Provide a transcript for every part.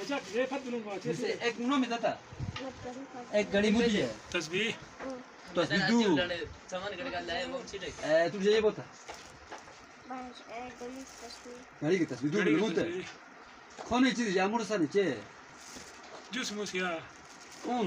अच्छा ये फट लूंगा जैसे एक नो में था एक घड़ी मुझे है तस्बीह तस्बीह दू सामान घड़ी का लाए वो चीज तू ये बता घड़ी की तस्बीह दू मुझे कौन ये चीज जामुन सा नीचे जूस मुसिया कौन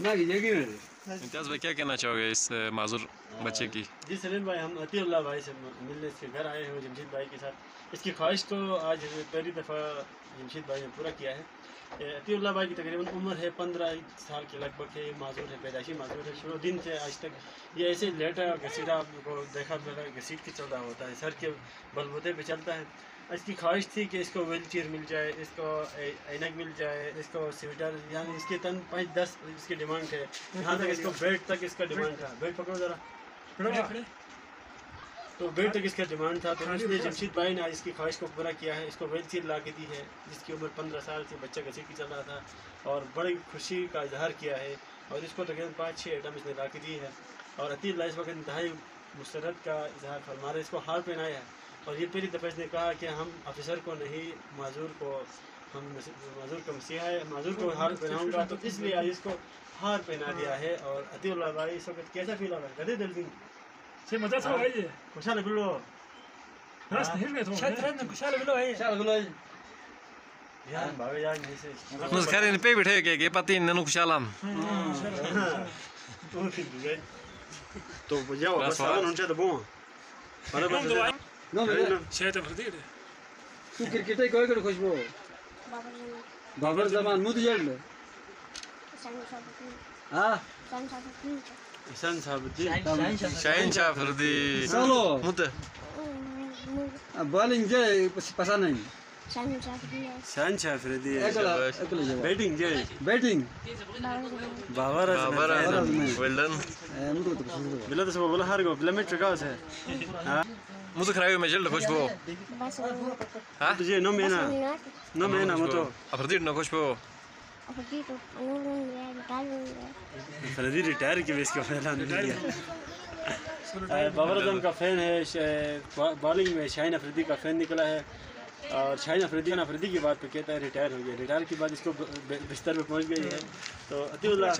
ना ये क्या है इम्तियाज भाई क्या कहना चाहोगे इस माजूर बच्चे की जी सलीम भाई हम अतीउल्लाह भाई से मिलने इसके घर आए हैं जमशेद भाई के साथ इसकी ख्वाहिश को आज पहली दफ़ा जमशेद भाई ने पूरा किया है अतीउल्लाह भाई की तकरीबन उम्र है 15 साल के लगभग है माजूर है पैदाइशी माजूर है शुरू दिन से आज तक ये ऐसे लेटा घसीटा को देखा घसीट के चल रहा होता है सर के बलबूते पे चलता है इसकी ख्वाहिश थी कि इसको व्हील चेयर मिल जाए इसको ऐनक मिल जाए इसको स्वेटर यानी इसके तन 5-10 इसकी डिमांड है यहाँ तक इसको बेड तक इसका डिमांड था बेड पकड़ो ज़रा तो बेड तक इसका डिमांड था तो इसलिए जमशेद भाई ने आज इसकी ख्वाहिश को पूरा किया है इसको व्हील चेयर ला के दी है जिसकी उम्र 15 साल से बच्चा घसीट के चल रहा था और बड़ी खुशी का इजहार किया है और इसको तकरीबन 5-6 आइटम इसने ला के दी है और अतीउल्लाह इस वक्त इंतहाई मुसरत का इजहार फरमा रहे इसको हार पहनाया है और ये पहली दफ़ा इसने कहा कि हम ऑफिसर को नहीं माजूर को हम माजूर का मसीहा है माजूर को हार पहनाऊंगा तो इसलिए आज इसको हार पहना दिया है और अतीउल्लाह भाई इस वक्त कैसा फील हो रहा है गधे दिल दिन से मजा था भाई ये खुशहाल बिल्लो रास नहीं में तो शायद खुशहाल बिल्लो है शाल बोलो यार भावे यार जैसे मुस्खर इन पे बैठे के पति ननु खुशालम तो जाओ बस सामान उनसे तो बों पर बस नो मेरे शायद फर्दी है तू क्रिकेट ही कोई कर खुशबू बाबर जमान मुद जड़ हाँ ईशान साहब जी शाहीन शाह फरदी चलो मुद्दे बॉलिंग जे पसंद नहीं शान शाह फरीदी अकेला जवाब बैटिंग जे batting Babar Babar well done मुझे तो पसंद है बिल्ला तो सब बोला हार गो किलोमीटर का है हां मुझे खराब में जल्द खुशबू हाँ तुझे नो मेना मतो अफरदी न खुशबू फरीदी रिटायर की बेस का ऐलान किया बाबर आजम का फैन है बॉलिंग में शाहीन अफरीदी का फैन निकला है और शाहीन अफरीदी की बात पे कहता है रिटायर हो गया रिटायर के बाद इसको बिस्तर पे पहुंच गई है तो अतीउल्लाह